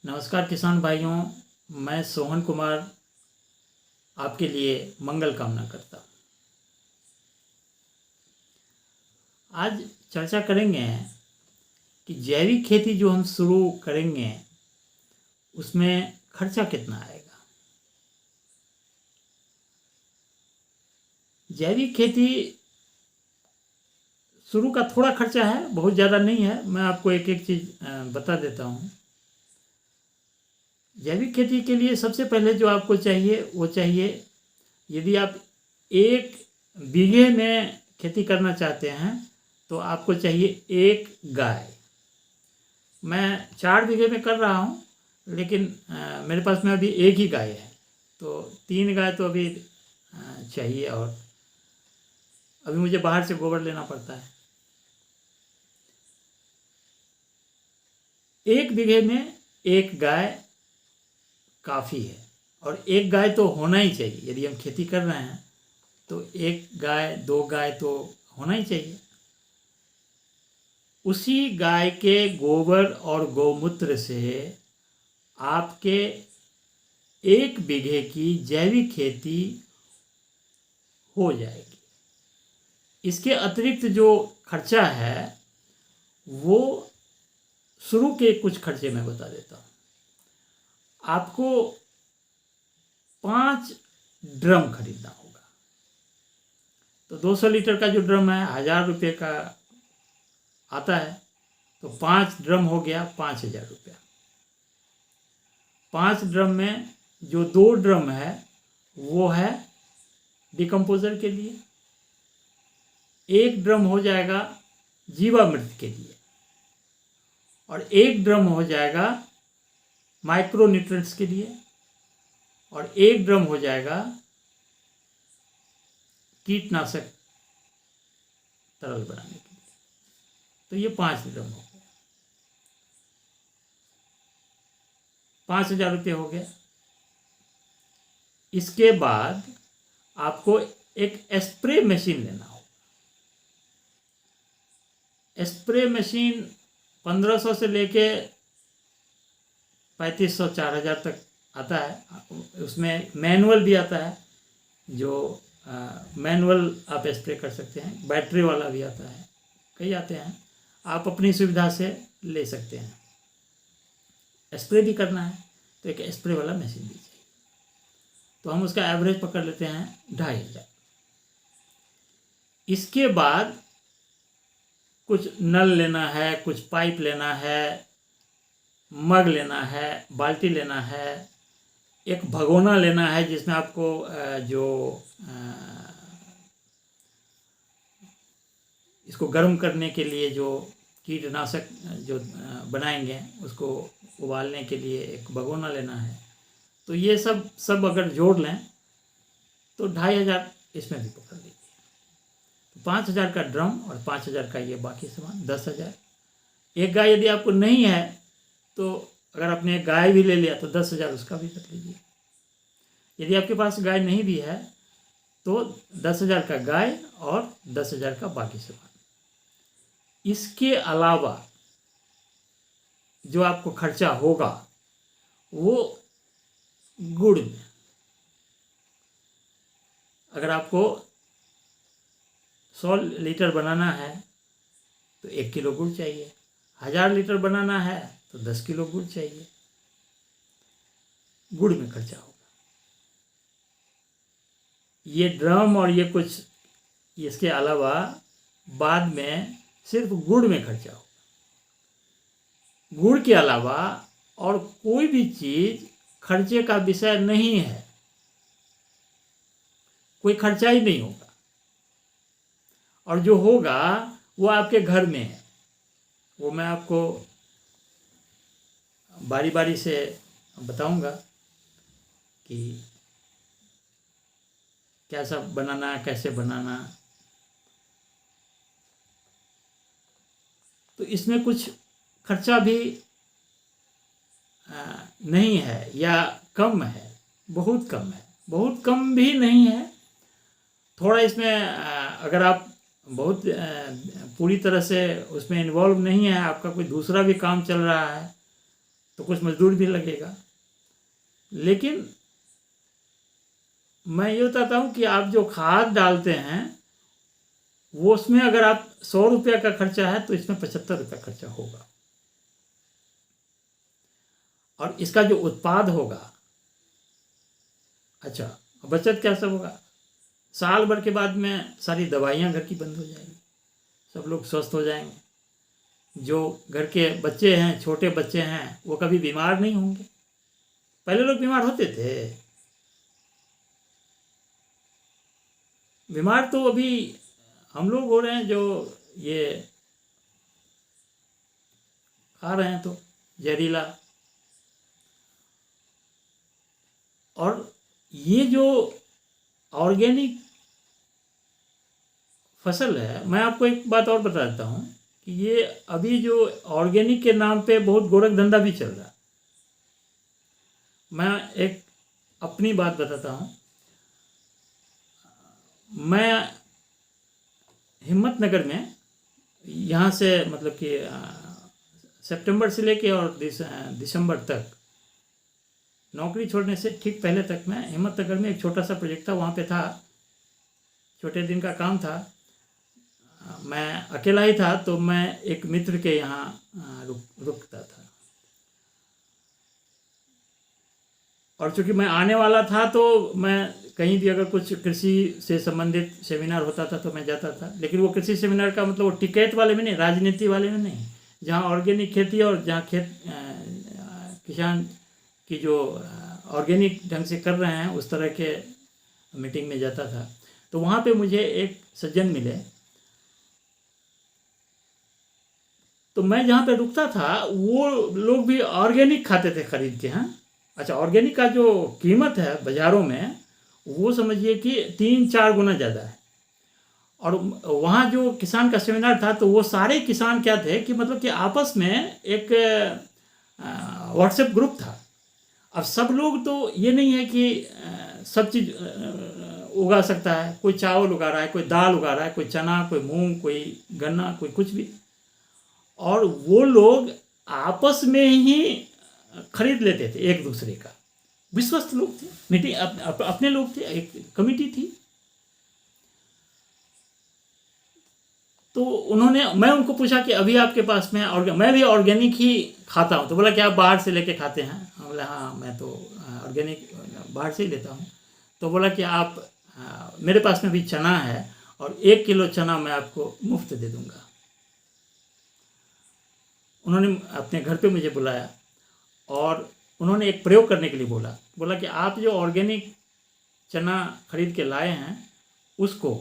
नमस्कार किसान भाइयों, मैं सोहन कुमार आपके लिए मंगल कामना करता हूँ। आज चर्चा करेंगे कि जैविक खेती जो हम शुरू करेंगे उसमें खर्चा कितना आएगा। जैविक खेती शुरू का थोड़ा खर्चा है, बहुत ज़्यादा नहीं है। मैं आपको एक एक चीज़ बता देता हूँ। जैविक खेती के लिए सबसे पहले जो आपको चाहिए वो चाहिए, यदि आप 1 बीघे में खेती करना चाहते हैं तो आपको चाहिए 1 गाय। मैं 4 बीघे में कर रहा हूँ, लेकिन मेरे पास में अभी 1 ही गाय है, तो 3 गाय तो अभी चाहिए, और अभी मुझे बाहर से गोबर लेना पड़ता है। 1 बीघे में 1 गाय काफ़ी है, और 1 गाय तो होना ही चाहिए। यदि हम खेती कर रहे हैं तो 1 गाय 2 गाय तो होना ही चाहिए। उसी गाय के गोबर और गौमूत्र से आपके 1 बीघे की जैविक खेती हो जाएगी। इसके अतिरिक्त जो खर्चा है वो शुरू के कुछ खर्चे मैं बता देता हूँ। आपको 5 ड्रम खरीदना होगा। तो 200 लीटर का जो ड्रम है 1000 रुपये का आता है, तो 5 ड्रम हो गया 5000 रुपया। 5 ड्रम में जो 2 ड्रम है वो है डिकम्पोजर के लिए, 1 ड्रम हो जाएगा जीवामृत के लिए, और 1 ड्रम हो जाएगा माइक्रो न्यूट्रिएंट्स के लिए, और 1 ड्रम हो जाएगा कीटनाशक तरल बनाने के लिए। तो ये 5 ड्रम हो गया, 5000 रुपये हो गया। इसके बाद आपको एक स्प्रे मशीन लेना होगा। स्प्रे मशीन 1500 से लेके 3500 4000 तक आता है। उसमें मैनुअल भी आता है, जो मैनुअल आप स्प्रे कर सकते हैं। बैटरी वाला भी आता है, कई आते हैं, आप अपनी सुविधा से ले सकते हैं। स्प्रे भी करना है तो एक स्प्रे वाला मशीन भी चाहिए। तो हम उसका एवरेज पकड़ लेते हैं 2500। इसके बाद कुछ नल लेना है, कुछ पाइप लेना है, मग लेना है, बाल्टी लेना है, एक भगोना लेना है जिसमें आपको जो इसको गर्म करने के लिए जो कीटनाशक जो बनाएंगे उसको उबालने के लिए एक भगोना लेना है। तो ये सब अगर जोड़ लें तो 2500 इसमें भी पकड़ लीजिए। तो 5000 का ड्रम और 5000 का ये बाकी सामान, 10000। 1 गाय यदि आपको नहीं है तो अगर आपने 1 गाय भी ले लिया तो 10000 उसका भी कर लीजिए। यदि आपके पास गाय नहीं भी है तो 10000 का गाय और 10000 का बाकी सामान। इसके अलावा जो आपको खर्चा होगा वो गुड़ में। अगर आपको 100 लीटर बनाना है तो 1 किलो गुड़ चाहिए। 1000 लीटर बनाना है तो 10 किलो गुड़ चाहिए। गुड़ में खर्चा होगा। ये ड्रम और ये कुछ इसके अलावा बाद में सिर्फ गुड़ में खर्चा होगा। गुड़ के अलावा और कोई भी चीज खर्चे का विषय नहीं है, कोई खर्चा ही नहीं होगा, और जो होगा वो आपके घर में है। वो मैं आपको बारी बारी से बताऊंगा कि कैसा बनाना, कैसे बनाना। तो इसमें कुछ खर्चा भी नहीं है या कम है, बहुत कम है, बहुत कम भी नहीं है। थोड़ा इसमें अगर आप बहुत पूरी तरह से उसमें इन्वॉल्व नहीं है, आपका कोई दूसरा भी काम चल रहा है, तो कुछ मजदूर भी लगेगा। लेकिन मैं ये बताता हूँ कि आप जो खाद डालते हैं वो उसमें अगर आप 100 रुपया का खर्चा है तो इसमें 75 रुपया खर्चा होगा। और इसका जो उत्पाद होगा, अच्छा बचत कैसे होगा? साल भर के बाद में सारी दवाइयाँ घर की बंद हो जाएंगी, सब लोग स्वस्थ हो जाएंगे। जो घर के बच्चे हैं, छोटे बच्चे हैं, वो कभी बीमार नहीं होंगे। पहले लोग बीमार होते थे, बीमार तो अभी हम लोग हो रहे हैं जो ये खा रहे हैं तो जहरीला। और ये जो ऑर्गेनिक फसल है, मैं आपको एक बात और बता देता हूँ कि ये अभी जो ऑर्गेनिक के नाम पे बहुत गोरख धंधा भी चल रहा है। मैं एक अपनी बात बताता हूँ। मैं हिम्मतनगर में यहाँ से मतलब कि सितंबर से लेके और दिसंबर तक, नौकरी छोड़ने से ठीक पहले तक मैं हिम्मतनगर में एक छोटा सा प्रोजेक्ट था, वहाँ पे था। छोटे दिन का काम था, मैं अकेला ही था, तो मैं एक मित्र के यहाँ रुकता था। और चूँकि मैं आने वाला था तो मैं कहीं भी अगर कुछ कृषि से संबंधित सेमिनार होता था तो मैं जाता था। लेकिन वो कृषि सेमिनार का मतलब वो टिकट वाले में नहीं, राजनीति वाले में नहीं, जहाँ ऑर्गेनिक खेती और जहाँ किसान की जो ऑर्गेनिक ढंग से कर रहे हैं उस तरह के मीटिंग में जाता था। तो वहाँ पे मुझे एक सज्जन मिले, तो मैं जहाँ पे रुकता था वो लोग भी ऑर्गेनिक खाते थे खरीद के। हाँ, अच्छा, ऑर्गेनिक का जो कीमत है बाज़ारों में वो समझिए कि 3-4 गुना ज़्यादा है। और वहाँ जो किसान का सेमिनार था तो वो सारे किसान क्या थे कि मतलब कि आपस में एक व्हाट्सएप ग्रुप था। अब सब लोग तो ये नहीं है कि सब चीज़ उगा सकता है। कोई चावल उगा रहा है, कोई दाल उगा रहा है, कोई चना, कोई मूंग, कोई गन्ना, कोई कुछ भी। और वो लोग आपस में ही खरीद लेते थे एक दूसरे का। विश्वस्त लोग थे, मीटिंग अपने लोग थे, एक कमिटी थी। तो मैं उनको पूछा कि अभी आपके पास में, और मैं भी ऑर्गेनिक ही खाता हूँ। तो बोला कि आप बाहर से लेके खाते हैं? बोला हाँ, मैं तो ऑर्गेनिक बाहर से ही लेता हूँ। तो बोला कि आप मेरे पास में भी चना है और 1 किलो चना मैं आपको मुफ्त दे दूँगा। उन्होंने अपने घर पे मुझे बुलाया और उन्होंने एक प्रयोग करने के लिए बोला कि आप जो ऑर्गेनिक चना खरीद के लाए हैं उसको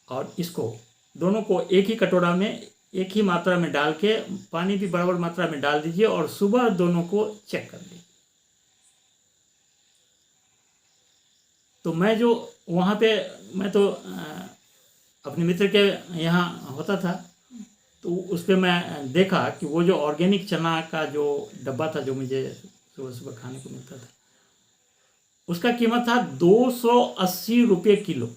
और इसको दोनों को एक ही कटोरा में एक ही मात्रा में डाल के, पानी भी बराबर मात्रा में डाल दीजिए और सुबह दोनों को चेक कर लीजिए। तो मैं जो वहाँ पे, मैं तो अपने मित्र के यहाँ होता था, तो उस पर मैं देखा कि वो जो ऑर्गेनिक चना का जो डब्बा था जो मुझे सुबह सुबह खाने को मिलता था, उसका कीमत था 280 रुपये किलो।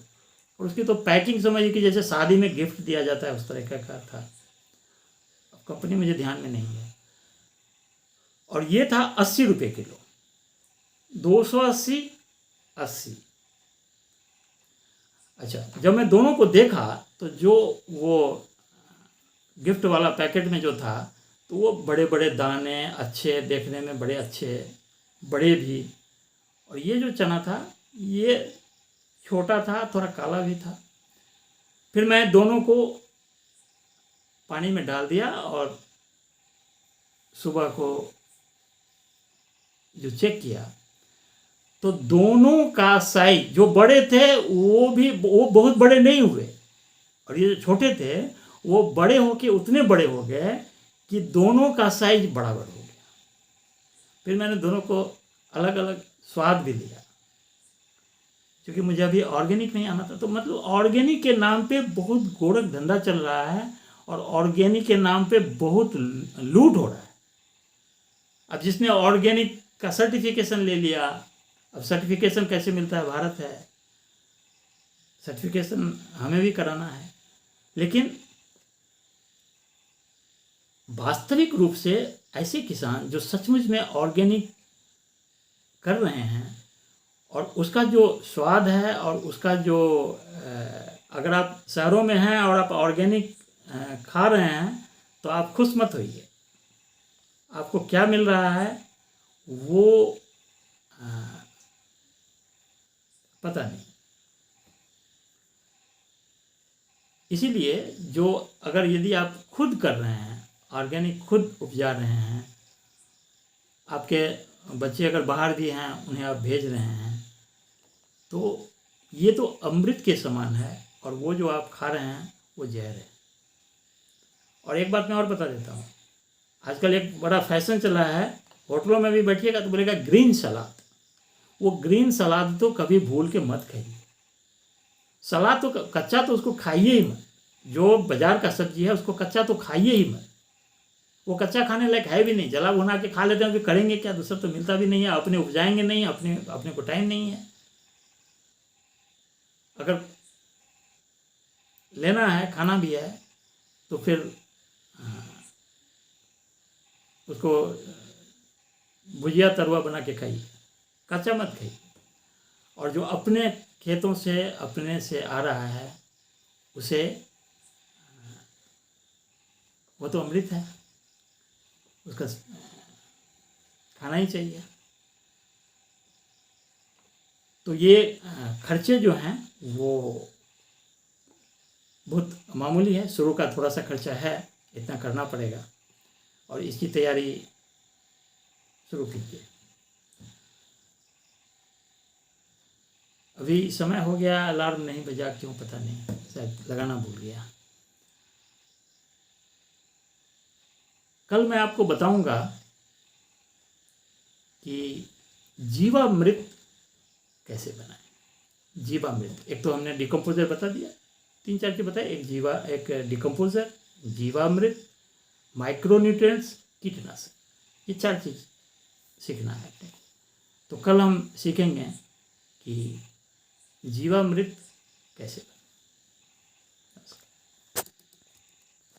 और उसकी तो पैकिंग समझिए कि जैसे शादी में गिफ्ट दिया जाता है उस तरह का था। अब कंपनी मुझे ध्यान में नहीं है। और ये था 80 रुपये किलो, 280, 80। अच्छा, जब मैं दोनों को देखा तो जो वो गिफ्ट वाला पैकेट में जो था तो वो बड़े बड़े दाने, अच्छे देखने में, बड़े अच्छे, बड़े भी। और ये जो चना था ये छोटा था, थोड़ा काला भी था। फिर मैं दोनों को पानी में डाल दिया और सुबह को जो चेक किया तो दोनों का साइज, जो बड़े थे वो बहुत बड़े नहीं हुए, और ये जो छोटे थे वो बड़े होके उतने बड़े हो गए कि दोनों का साइज बराबर हो गया। फिर मैंने दोनों को अलग अलग स्वाद भी लिया, क्योंकि मुझे अभी ऑर्गेनिक नहीं आना था। तो मतलब ऑर्गेनिक के नाम पे बहुत गोरख धंधा चल रहा है और ऑर्गेनिक के नाम पे बहुत लूट हो रहा है। अब जिसने ऑर्गेनिक का सर्टिफिकेशन ले लिया, अब सर्टिफिकेशन कैसे मिलता है? भारत है, सर्टिफिकेशन हमें भी कराना है। लेकिन वास्तविक रूप से ऐसे किसान जो सचमुच में ऑर्गेनिक कर रहे हैं और उसका जो स्वाद है और उसका जो अगर आप शहरों में हैं और आप ऑर्गेनिक खा रहे हैं तो आप खुश मत होइए। आपको क्या मिल रहा है वो अ, पता नहीं। इसीलिए जो अगर यदि आप खुद कर रहे हैं, ऑर्गेनिक खुद उपजा रहे हैं, आपके बच्चे अगर बाहर भी हैं उन्हें आप भेज रहे हैं, तो ये तो अमृत के समान है और वो जो आप खा रहे हैं वो जहर है। और एक बात मैं और बता देता हूँ, आजकल एक बड़ा फैशन चला है, होटलों में भी बैठिएगा तो बोलेगा ग्रीन सलाद। वो ग्रीन सलाद तो कभी भूल के मत खाइए। सलाद तो कच्चा तो उसको खाइए ही मत। जो बाजार का सब्जी है उसको कच्चा तो खाइए ही मत। वो कच्चा खाने लायक है भी नहीं, जला भुना के खा लेते हैं, फिर करेंगे क्या, दूसरा तो मिलता भी नहीं है, अपने उपजाएंगे नहीं, अपने को टाइम नहीं है। अगर लेना है, खाना भी है, तो फिर उसको भुजिया तरुआ बना के खाइए, कच्चा मत खाइए। और जो अपने खेतों से अपने से आ रहा है उसे, वो तो अमृत है, उसका खाना ही चाहिए। तो ये खर्चे जो हैं वो बहुत मामूली है। शुरू का थोड़ा सा खर्चा है, इतना करना पड़ेगा और इसकी तैयारी शुरू कीजिए। अभी समय हो गया, अलार्म नहीं बजा, क्यों पता नहीं, शायद लगाना भूल गया। कल मैं आपको बताऊंगा कि जीवामृत कैसे बनाएं। जीवामृत, एक तो हमने डिकम्पोजर बता दिया, 3-4 चीज़ बताए, एक डिकम्पोजर, जीवामृत, माइक्रोन्यूट्रिएंट्स, कीटनाशक, ये 4 चीज़ सीखना है अपने। तो कल हम सीखेंगे कि जीवामृत कैसे बनाएं।